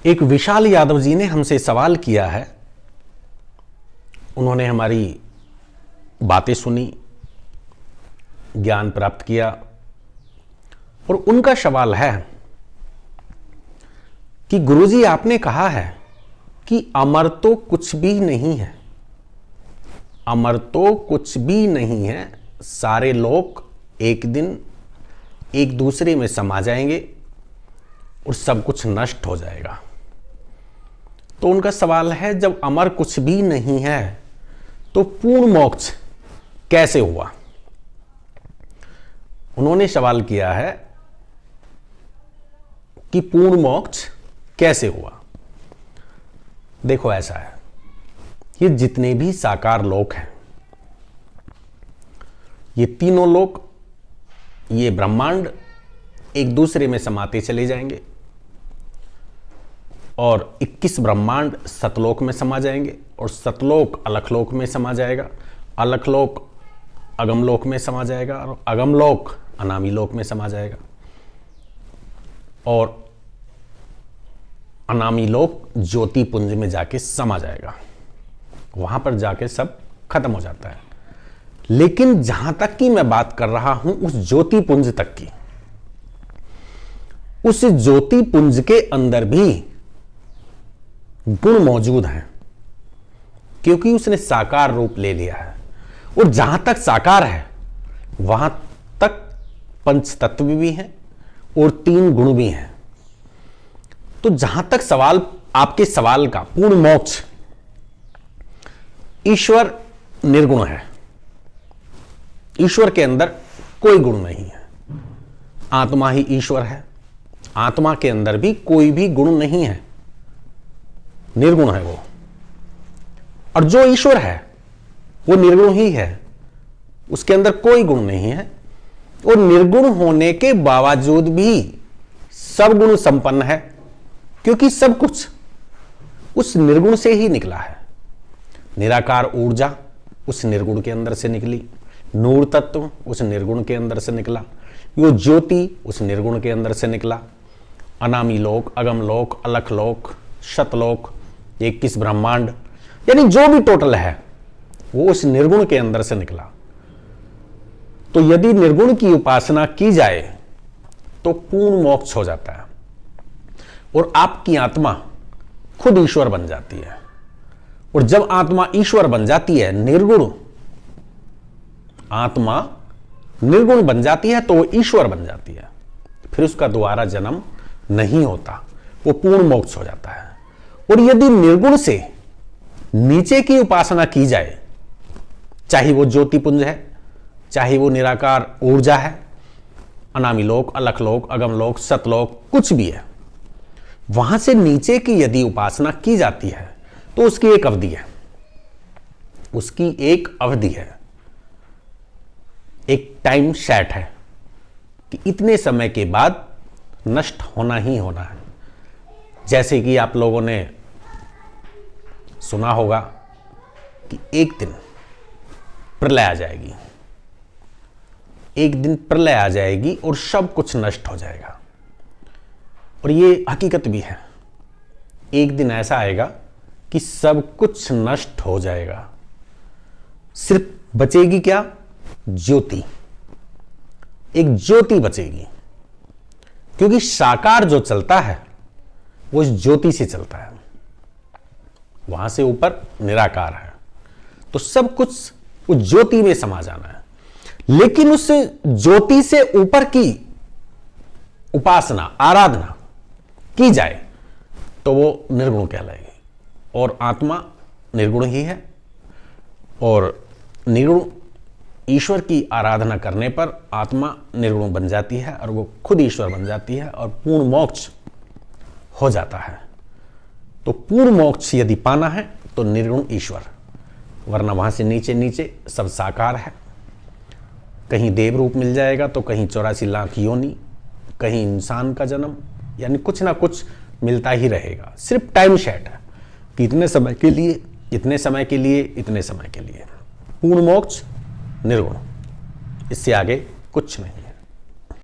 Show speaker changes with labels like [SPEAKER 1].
[SPEAKER 1] एक विशाल यादव जी ने हमसे सवाल किया है। उन्होंने हमारी बातें सुनी, ज्ञान प्राप्त किया और उनका सवाल है कि गुरुजी आपने कहा है कि अमर तो कुछ भी नहीं है, अमर तो कुछ भी नहीं है, सारे लोग एक दिन एक दूसरे में समा जाएंगे और सब कुछ नष्ट हो जाएगा। तो उनका सवाल है, जब अमर कुछ भी नहीं है तो पूर्ण मोक्ष कैसे हुआ? उन्होंने सवाल किया है कि पूर्ण मोक्ष कैसे हुआ। देखो ऐसा है, ये जितने भी साकार लोक हैं, ये तीनों लोक, ये ब्रह्मांड एक दूसरे में समाते चले जाएंगे और 21 ब्रह्मांड सतलोक में समा जाएंगे और सतलोक अलखलोक में समा जाएगा, अलखलोक अगमलोक में समा जाएगा और अगमलोक अनामी लोक में समा जाएगा और अनामी लोक ज्योति पुंज में जाके समा जाएगा। वहां पर जाके सब खत्म हो जाता है। लेकिन जहां तक की मैं बात कर रहा हूं, उस ज्योति पुंज तक की, उस ज्योति पुंज के अंदर भी गुण मौजूद हैं, क्योंकि उसने साकार रूप ले लिया है। और जहां तक साकार है वहां तक पंच तत्व भी हैं और 3 गुण भी हैं। तो जहां तक सवाल, आपके सवाल का पूर्ण मोक्ष, ईश्वर निर्गुण है, ईश्वर के अंदर कोई गुण नहीं है, आत्मा ही ईश्वर है, आत्मा के अंदर भी कोई भी गुण नहीं है, निर्गुण है वो। और जो ईश्वर है वो निर्गुण ही है, उसके अंदर कोई गुण नहीं है और निर्गुण होने के बावजूद भी सब गुण संपन्न है, क्योंकि सब कुछ उस निर्गुण से ही निकला है। निराकार ऊर्जा उस निर्गुण के अंदर से निकली, नूर तत्व उस निर्गुण के अंदर से निकला, वो ज्योति उस निर्गुण के अंदर से निकला, अनामी लोक, अगम लोक, अलख लोक, शतलोक, 21 ब्रह्मांड, यानी जो भी टोटल है वो उस निर्गुण के अंदर से निकला। तो यदि निर्गुण की उपासना की जाए तो पूर्ण मोक्ष हो जाता है और आपकी आत्मा खुद ईश्वर बन जाती है। और जब आत्मा ईश्वर बन जाती है, निर्गुण आत्मा निर्गुण बन जाती है, तो वो ईश्वर बन जाती है, फिर उसका दोबारा जन्म नहीं होता, वो पूर्ण मोक्ष हो जाता है। और यदि निर्गुण से नीचे की उपासना की जाए, चाहे वो ज्योतिपुंज है, चाहे वो निराकार ऊर्जा है, अनामी लोक, अलख लोक, अगम लोक, सतलोक, कुछ भी है, वहां से नीचे की यदि उपासना की जाती है तो उसकी एक अवधि है, उसकी एक अवधि है, एक टाइम सेट है कि इतने समय के बाद नष्ट होना ही होना है। जैसे कि आप लोगों ने सुना होगा कि एक दिन प्रलय आ जाएगी, एक दिन प्रलय आ जाएगी और सब कुछ नष्ट हो जाएगा। और ये हकीकत भी है, एक दिन ऐसा आएगा कि सब कुछ नष्ट हो जाएगा, सिर्फ बचेगी क्या? ज्योति, एक ज्योति बचेगी, क्योंकि साकार जो चलता है वो इस ज्योति से चलता है, वहां से ऊपर निराकार है, तो सब कुछ उस ज्योति में समा जाना है। लेकिन उस ज्योति से ऊपर की उपासना, आराधना की जाए तो वो निर्गुण कहलाएगी। और आत्मा निर्गुण ही है और निर्गुण ईश्वर की आराधना करने पर आत्मा निर्गुण बन जाती है और वो खुद ईश्वर बन जाती है और पूर्ण मोक्ष हो जाता है। तो पूर्ण मोक्ष यदि पाना है तो निर्गुण ईश्वर, वरना वहां से नीचे नीचे सब साकार है। कहीं देव रूप मिल जाएगा तो कहीं 84 लाख योनि, कहीं इंसान का जन्म, यानी कुछ ना कुछ मिलता ही रहेगा। सिर्फ टाइम सेट है कि इतने समय के लिए, इतने समय के लिए, इतने समय के लिए। पूर्ण मोक्ष निर्गुण, इससे आगे कुछ नहीं।